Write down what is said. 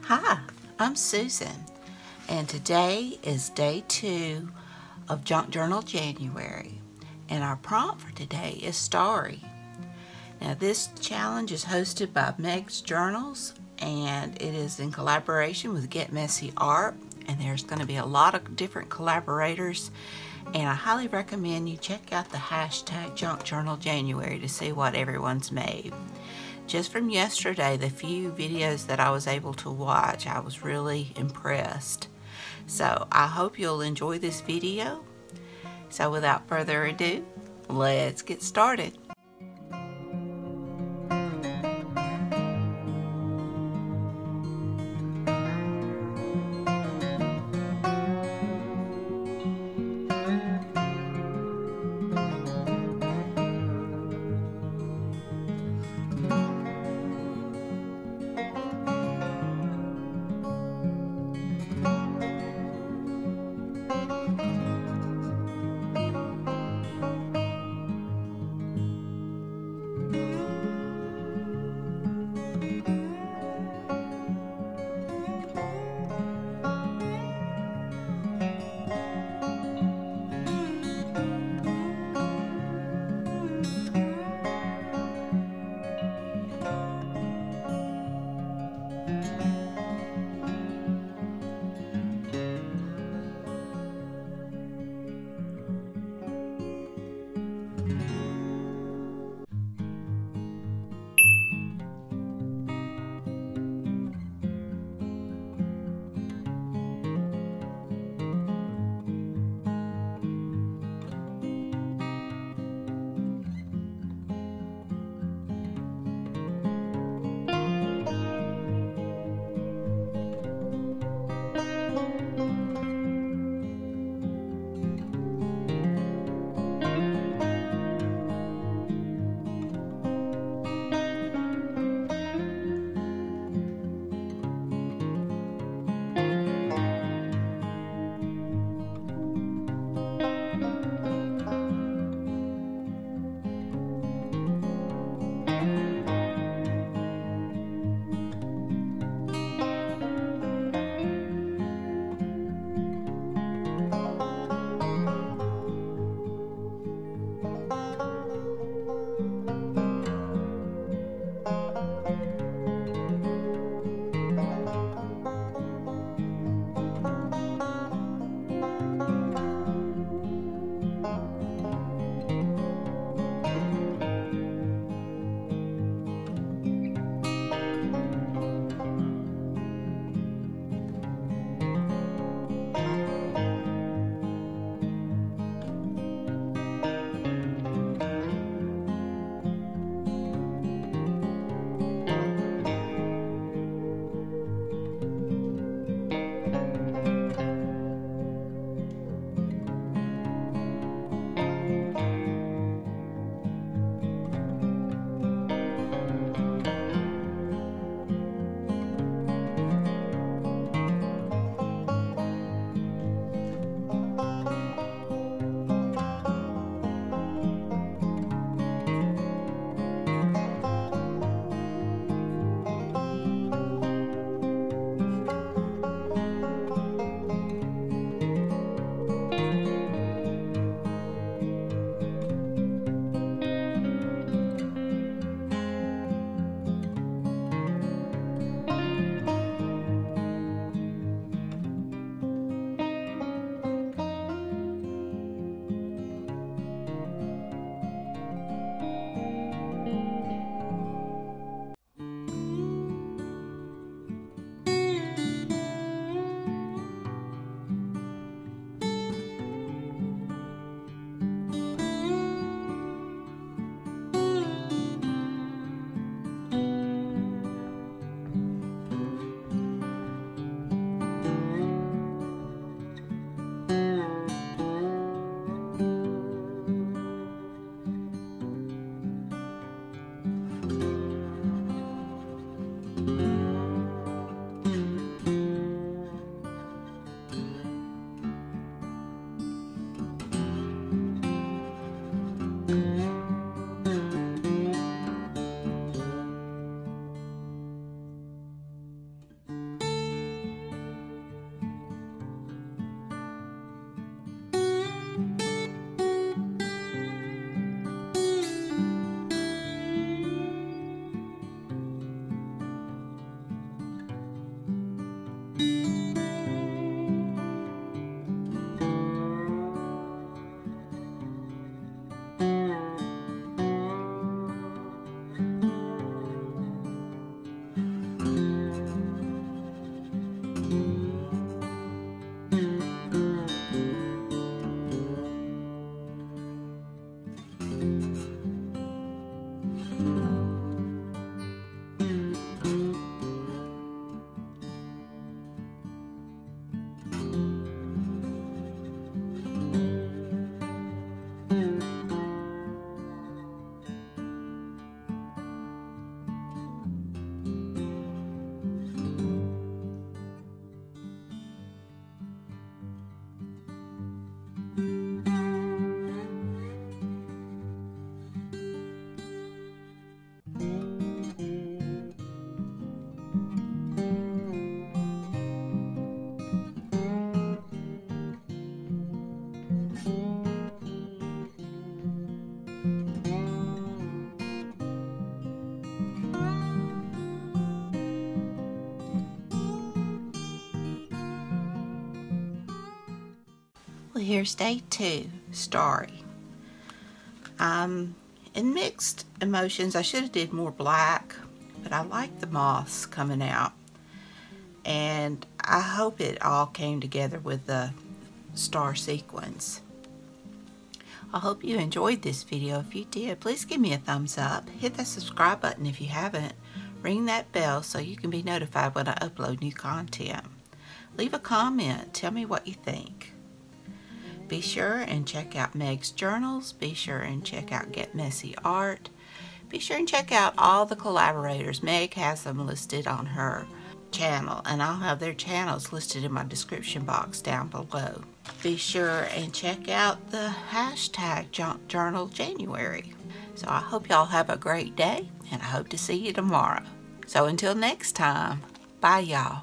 Hi, I'm Susan, and today is day 2 of Junkjournaljanuary, and our prompt for today is Starry. Now, this challenge is hosted by Meg's Journals, and it is in collaboration with Get Messy Art, and there's going to be a lot of different collaborators, and I highly recommend you check out the hashtag Junkjournaljanuary to see what everyone's made. Just from yesterday, the few videos that I was able to watch, I was really impressed. So I hope you'll enjoy this video. So without further ado, let's get started. here's day 2, Starry. In mixed emotions. I should have did more black, but I like the moths coming out. And I hope it all came together with the star sequence. I hope you enjoyed this video. If you did, please give me a thumbs up. Hit that subscribe button if you haven't. Ring that bell so you can be notified when I upload new content. Leave a comment. Tell me what you think. Be sure and check out Meg's journals. Be sure and check out Get Messy Art. Be sure and check out all the collaborators. Meg has them listed on her channel, and I'll have their channels listed in my description box down below. Be sure and check out the hashtag Junkjournaljanuary. So I hope y'all have a great day, and I hope to see you tomorrow. So until next time, bye y'all.